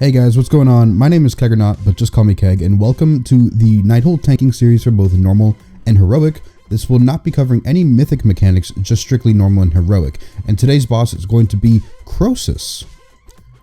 Hey guys, what's going on? My name is Keg or Not, but just call me Keg, and welcome to the Nighthold tanking series for both normal and heroic. This will not be covering any mythic mechanics, just strictly normal and heroic. And today's boss is going to be Krosus.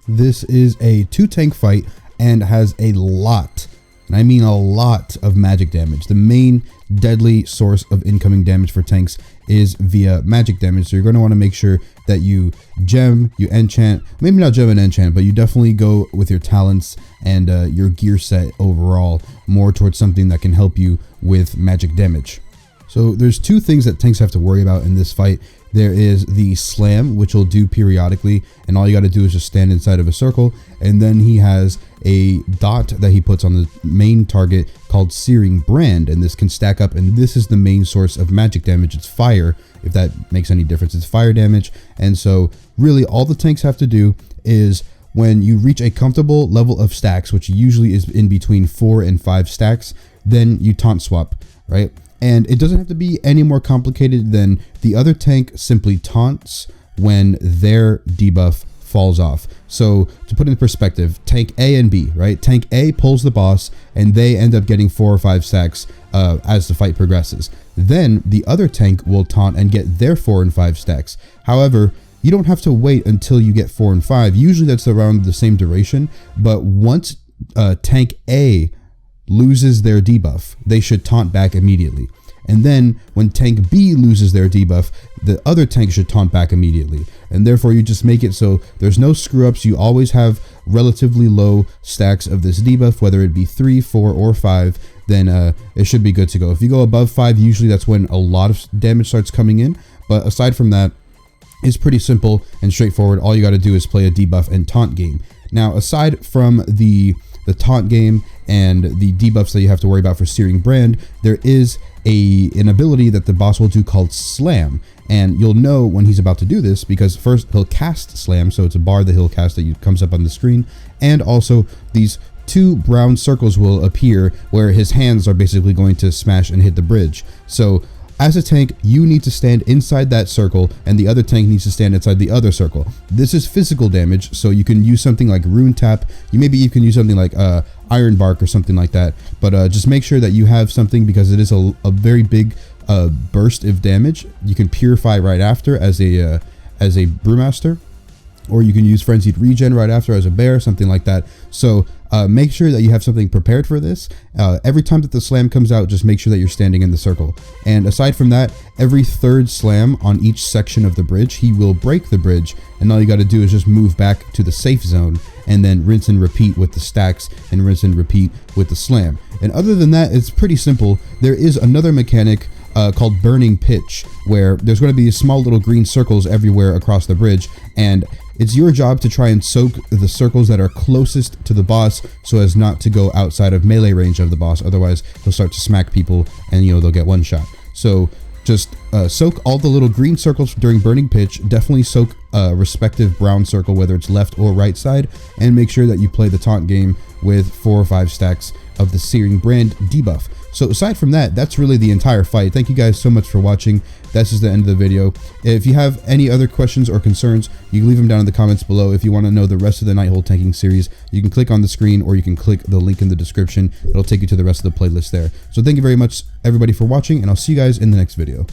This is a 2-tank fight and has a lot, and I mean a lot, of magic damage. The main deadly source of incoming damage for tanks is via magic damage, so you're going to want to make sure that you gem, you enchant, maybe not gem and enchant, but you definitely go with your talents and your gear set overall more towards something that can help you with magic damage. So there's two things that tanks have to worry about in this fight. There is the slam, which he'll do periodically, and all you got to do is just stand inside of a circle, and then he has a dot that he puts on the main target called Searing Brand, and this can stack up, and this is the main source of magic damage. It's fire, if that makes any difference. It's fire damage, and so really all the tanks have to do is when you reach a comfortable level of stacks, which usually is in between 4 and 5 stacks, then you taunt swap, right? And it doesn't have to be any more complicated than the other tank simply taunts when their debuff falls off. So to put in perspective, tank A and B, right? Tank A pulls the boss and they end up getting 4 or 5 stacks as the fight progresses. Then the other tank will taunt and get their 4 and 5 stacks. However, you don't have to wait until you get 4 and 5. Usually that's around the same duration, but once tank A loses their debuff, they should taunt back immediately. And then when tank B loses their debuff, the other tank should taunt back immediately. And therefore you just make it so there's no screw ups. You always have relatively low stacks of this debuff, whether it be 3, 4, or 5, then it should be good to go. If you go above 5, usually that's when a lot of damage starts coming in. But aside from that, it's pretty simple and straightforward. All you got to do is play a debuff and taunt game. Now, aside from the taunt game and the debuffs that you have to worry about for Searing Brand, there is an ability that the boss will do called Slam, and you'll know when he's about to do this because first he'll cast Slam, so it's a bar that he'll cast that comes up on the screen, and also these 2 brown circles will appear where his hands are basically going to smash and hit the bridge. So as a tank, you need to stand inside that circle, and the other tank needs to stand inside the other circle. This is physical damage, so you can use something like Rune Tap. Maybe you can use something like Iron Bark or something like that. But just make sure that you have something because it is a very big burst of damage. You can Purify right after as a Brewmaster, or you can use Frenzied Regen right after as a Bear, something like that. So make sure that you have something prepared for this. Every time that the slam comes out, just make sure that you're standing in the circle. And aside from that, every 3rd slam on each section of the bridge, he will break the bridge, and all you got to do is just move back to the safe zone and then rinse and repeat with the stacks and rinse and repeat with the slam. And other than that, it's pretty simple. There is another mechanic called Burning Pitch, where there's going to be small little green circles everywhere across the bridge, and it's your job to try and soak the circles that are closest to the boss so as not to go outside of melee range of the boss. Otherwise, he'll start to smack people and, they'll get one shot. So just soak all the little green circles during Burning Pitch. Definitely soak a respective brown circle, whether it's left or right side, and make sure that you play the taunt game with 4 or 5 stacks of the Searing Brand debuff. So aside from that, that's really the entire fight. Thank you guys so much for watching. This is the end of the video. If you have any other questions or concerns, you can leave them down in the comments below. If you want to know the rest of the Nighthold tanking series, you can click on the screen or you can click the link in the description. It'll take you to the rest of the playlist there. So thank you very much, everybody, for watching, and I'll see you guys in the next video.